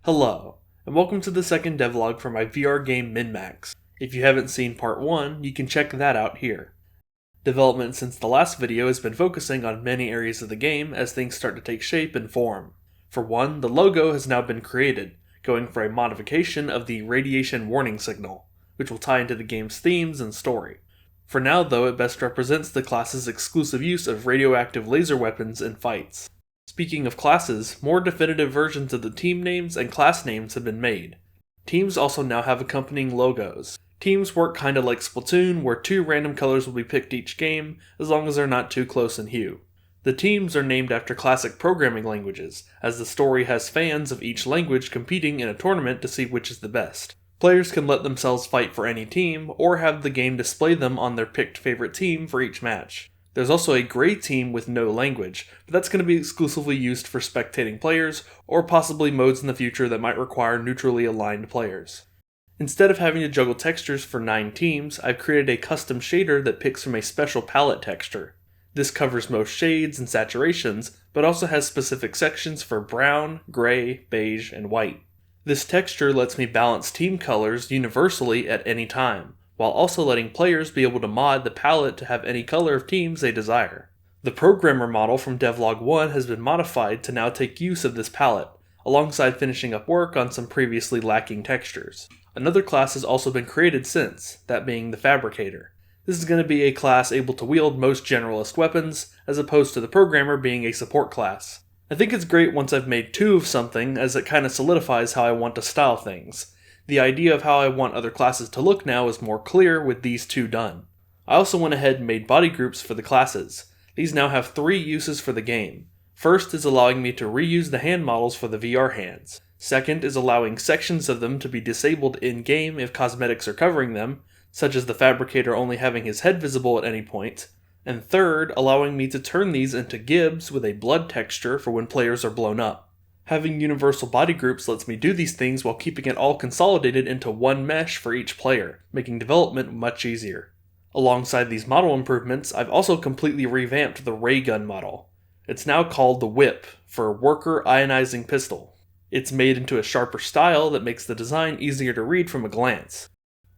Hello, and welcome to the second devlog for my VR game MinMax. If you haven't seen part 1, you can check that out here. Development since the last video has been focusing on many areas of the game as things start to take shape and form. For one, the logo has now been created, going for a modification of the radiation warning signal, which will tie into the game's themes and story. For now though, it best represents the class's exclusive use of radioactive laser weapons in fights. Speaking of classes, more definitive versions of the team names and class names have been made. Teams also now have accompanying logos. Teams work kinda like Splatoon, where 2 random colors will be picked each game, as long as they're not too close in hue. The teams are named after classic programming languages, as the story has fans of each language competing in a tournament to see which is the best. Players can let themselves fight for any team, or have the game display them on their picked favorite team for each match. There's also a gray team with no language, but that's going to be exclusively used for spectating players, or possibly modes in the future that might require neutrally aligned players. Instead of having to juggle textures for 9 teams, I've created a custom shader that picks from a special palette texture. This covers most shades and saturations, but also has specific sections for brown, gray, beige, and white. This texture lets me balance team colors universally at any time, while also letting players be able to mod the palette to have any color of teams they desire. The programmer model from Devlog 1 has been modified to now take use of this palette, alongside finishing up work on some previously lacking textures. Another class has also been created since, that being the Fabricator. This is going to be a class able to wield most generalist weapons, as opposed to the programmer being a support class. I think it's great once I've made 2 of something, as it kinda solidifies how I want to style things. The idea of how I want other classes to look now is more clear with these 2 done. I also went ahead and made body groups for the classes. These now have 3 uses for the game. First is allowing me to reuse the hand models for the VR hands. Second is allowing sections of them to be disabled in-game if cosmetics are covering them, such as the Fabricator only having his head visible at any point. And third, allowing me to turn these into gibs with a blood texture for when players are blown up. Having universal body groups lets me do these things while keeping it all consolidated into one mesh for each player, making development much easier. Alongside these model improvements, I've also completely revamped the ray gun model. It's now called the Whip, for Worker Ionizing Pistol. It's made into a sharper style that makes the design easier to read from a glance.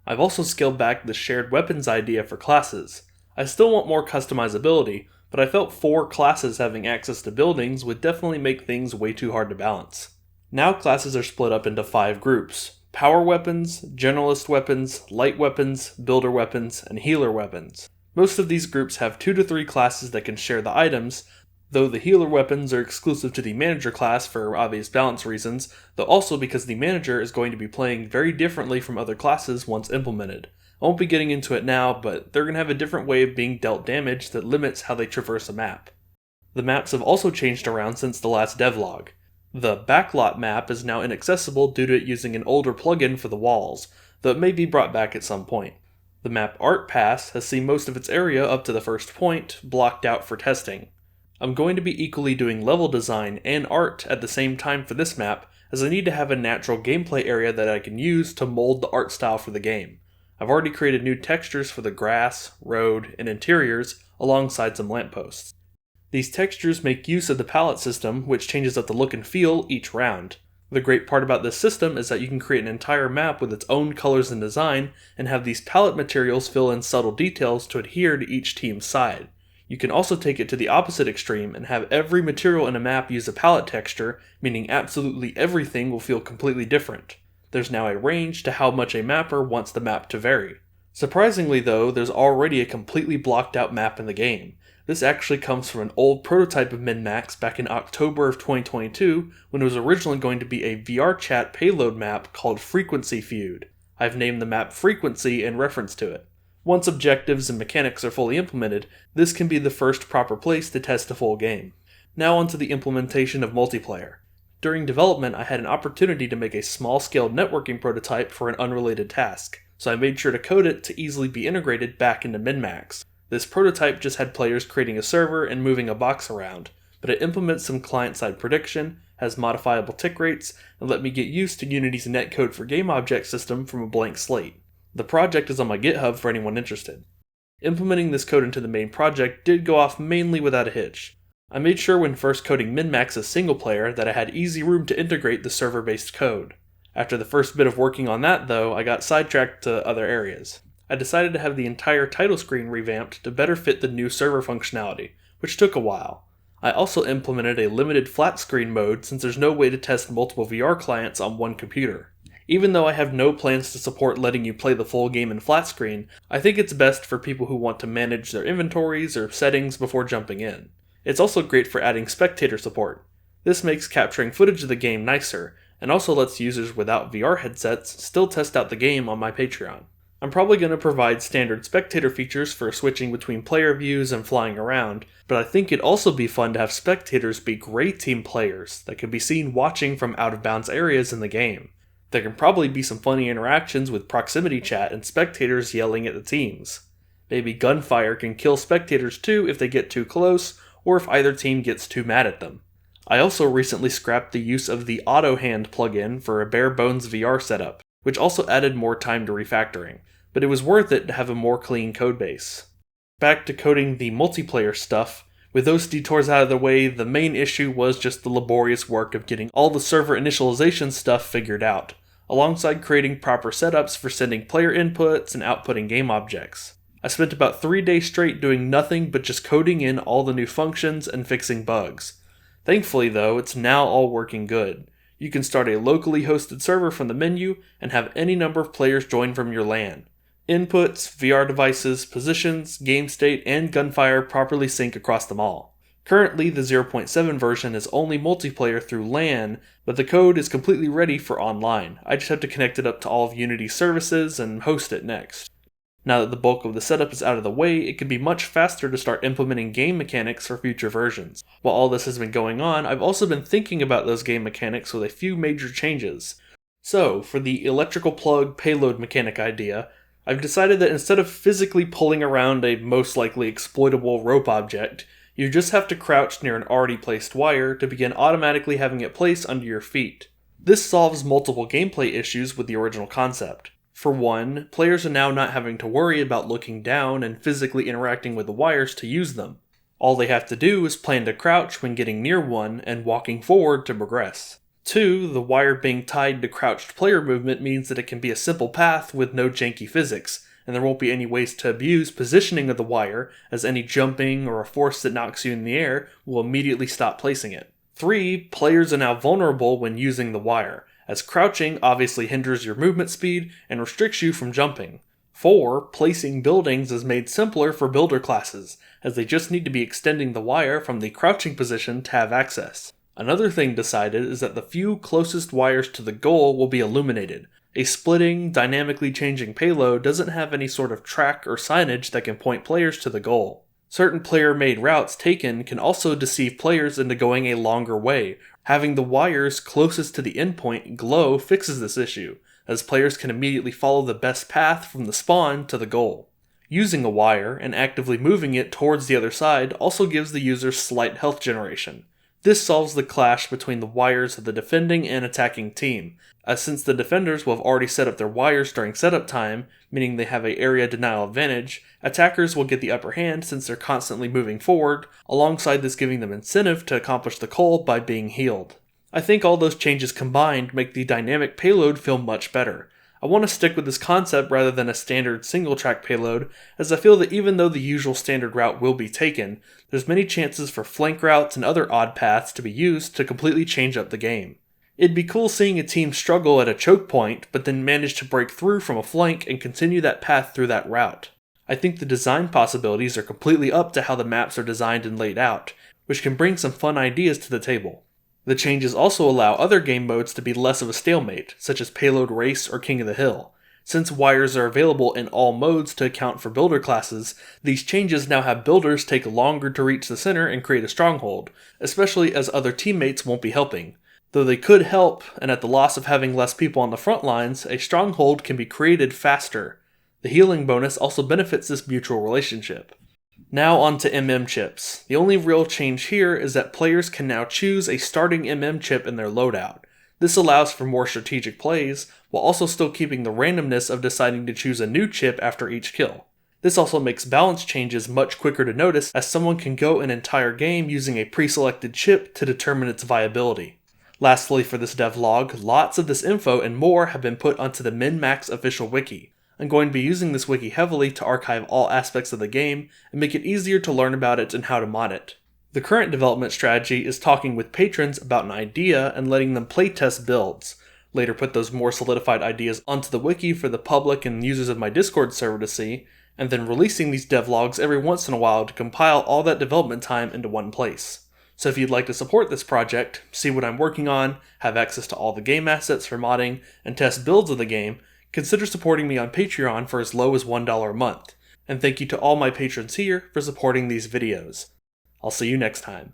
I've also scaled back the shared weapons idea for classes. I still want more customizability, but I felt 4 classes having access to buildings would definitely make things way too hard to balance. Now classes are split up into 5 groups: power weapons, generalist weapons, light weapons, builder weapons, and healer weapons. Most of these groups have 2 to 3 classes that can share the items, though the healer weapons are exclusive to the manager class for obvious balance reasons, though also because the manager is going to be playing very differently from other classes once implemented. I won't be getting into it now, but they're going to have a different way of being dealt damage that limits how they traverse a map. The maps have also changed around since the last devlog. The backlot map is now inaccessible due to it using an older plugin for the walls, though it may be brought back at some point. The map Art Pass has seen most of its area up to the first point blocked out for testing. I'm going to be equally doing level design and art at the same time for this map, as I need to have a natural gameplay area that I can use to mold the art style for the game. I've already created new textures for the grass, road, and interiors, alongside some lampposts. These textures make use of the palette system, which changes up the look and feel each round. The great part about this system is that you can create an entire map with its own colors and design, and have these palette materials fill in subtle details to adhere to each team's side. You can also take it to the opposite extreme and have every material in a map use a palette texture, meaning absolutely everything will feel completely different. There's now a range to how much a mapper wants the map to vary. Surprisingly though, there's already a completely blocked out map in the game. This actually comes from an old prototype of MinMax back in October of 2022, when it was originally going to be a VR chat payload map called Frequency Feud. I've named the map Frequency in reference to it. Once objectives and mechanics are fully implemented, this can be the first proper place to test a full game. Now onto the implementation of multiplayer. During development, I had an opportunity to make a small-scale networking prototype for an unrelated task, so I made sure to code it to easily be integrated back into MinMax. This prototype just had players creating a server and moving a box around, but it implements some client-side prediction, has modifiable tick rates, and let me get used to Unity's netcode for game object system from a blank slate. The project is on my GitHub for anyone interested. Implementing this code into the main project did go off mainly without a hitch. I made sure when first coding min-max as single player that I had easy room to integrate the server-based code. After the first bit of working on that though, I got sidetracked to other areas. I decided to have the entire title screen revamped to better fit the new server functionality, which took a while. I also implemented a limited flat screen mode since there's no way to test multiple VR clients on one computer. Even though I have no plans to support letting you play the full game in flat screen, I think it's best for people who want to manage their inventories or settings before jumping in. It's also great for adding spectator support. This makes capturing footage of the game nicer, and also lets users without VR headsets still test out the game on my Patreon. I'm probably going to provide standard spectator features for switching between player views and flying around, but I think it'd also be fun to have spectators be Grey Team players that can be seen watching from out-of-bounds areas in the game. There can probably be some funny interactions with proximity chat and spectators yelling at the teams. Maybe gunfire can kill spectators too if they get too close, or if either team gets too mad at them. I also recently scrapped the use of the Auto Hand plugin for a bare bones VR setup, which also added more time to refactoring, but it was worth it to have a more clean codebase. Back to coding the multiplayer stuff, with those detours out of the way, the main issue was just the laborious work of getting all the server initialization stuff figured out, alongside creating proper setups for sending player inputs and outputting game objects. I spent about 3 days straight doing nothing but just coding in all the new functions and fixing bugs. Thankfully though, it's now all working good. You can start a locally hosted server from the menu and have any number of players join from your LAN. Inputs, VR devices, positions, game state, and gunfire properly sync across them all. Currently, the 0.7 version is only multiplayer through LAN, but the code is completely ready for online. I just have to connect it up to all of Unity's services and host it next. Now that the bulk of the setup is out of the way, it can be much faster to start implementing game mechanics for future versions. While all this has been going on, I've also been thinking about those game mechanics with a few major changes. So, for the electrical plug payload mechanic idea, I've decided that instead of physically pulling around a most likely exploitable rope object, you just have to crouch near an already placed wire to begin automatically having it place under your feet. This solves multiple gameplay issues with the original concept. For one, players are now not having to worry about looking down and physically interacting with the wires to use them. All they have to do is plan to crouch when getting near one and walking forward to progress. 2, the wire being tied to crouched player movement means that it can be a simple path with no janky physics, and there won't be any ways to abuse positioning of the wire, as any jumping or a force that knocks you in the air will immediately stop placing it. 3, players are now vulnerable when using the wire, as crouching obviously hinders your movement speed and restricts you from jumping. 4, placing buildings is made simpler for builder classes, as they just need to be extending the wire from the crouching position to have access. Another thing decided is that the few closest wires to the goal will be illuminated. A splitting, dynamically changing payload doesn't have any sort of track or signage that can point players to the goal. Certain player-made routes taken can also deceive players into going a longer way. Having the wires closest to the endpoint glow fixes this issue, as players can immediately follow the best path from the spawn to the goal. Using a wire and actively moving it towards the other side also gives the user slight health generation. This solves the clash between the wires of the defending and attacking team, as since the defenders will have already set up their wires during setup time, meaning they have an area denial advantage, attackers will get the upper hand since they're constantly moving forward, alongside this giving them incentive to accomplish the goal by being healed. I think all those changes combined make the dynamic payload feel much better. I want to stick with this concept rather than a standard single-track payload, as I feel that even though the usual standard route will be taken, there's many chances for flank routes and other odd paths to be used to completely change up the game. It'd be cool seeing a team struggle at a choke point, but then manage to break through from a flank and continue that path through that route. I think the design possibilities are completely up to how the maps are designed and laid out, which can bring some fun ideas to the table. The changes also allow other game modes to be less of a stalemate, such as Payload Race or King of the Hill. Since wires are available in all modes to account for builder classes, these changes now have builders take longer to reach the center and create a stronghold, especially as other teammates won't be helping. Though they could help, and at the loss of having less people on the front lines, a stronghold can be created faster. The healing bonus also benefits this mutual relationship. Now on to MM chips. The only real change here is that players can now choose a starting MM chip in their loadout. This allows for more strategic plays, while also still keeping the randomness of deciding to choose a new chip after each kill. This also makes balance changes much quicker to notice, as someone can go an entire game using a pre-selected chip to determine its viability. Lastly, for this devlog, lots of this info and more have been put onto the MinMax official wiki. I'm going to be using this wiki heavily to archive all aspects of the game and make it easier to learn about it and how to mod it. The current development strategy is talking with patrons about an idea and letting them playtest builds. Later put those more solidified ideas onto the wiki for the public and users of my Discord server to see, and then releasing these devlogs every once in a while to compile all that development time into one place. So if you'd like to support this project, see what I'm working on, have access to all the game assets for modding, and test builds of the game, consider supporting me on Patreon for as low as $1 a month. And thank you to all my patrons here for supporting these videos. I'll see you next time.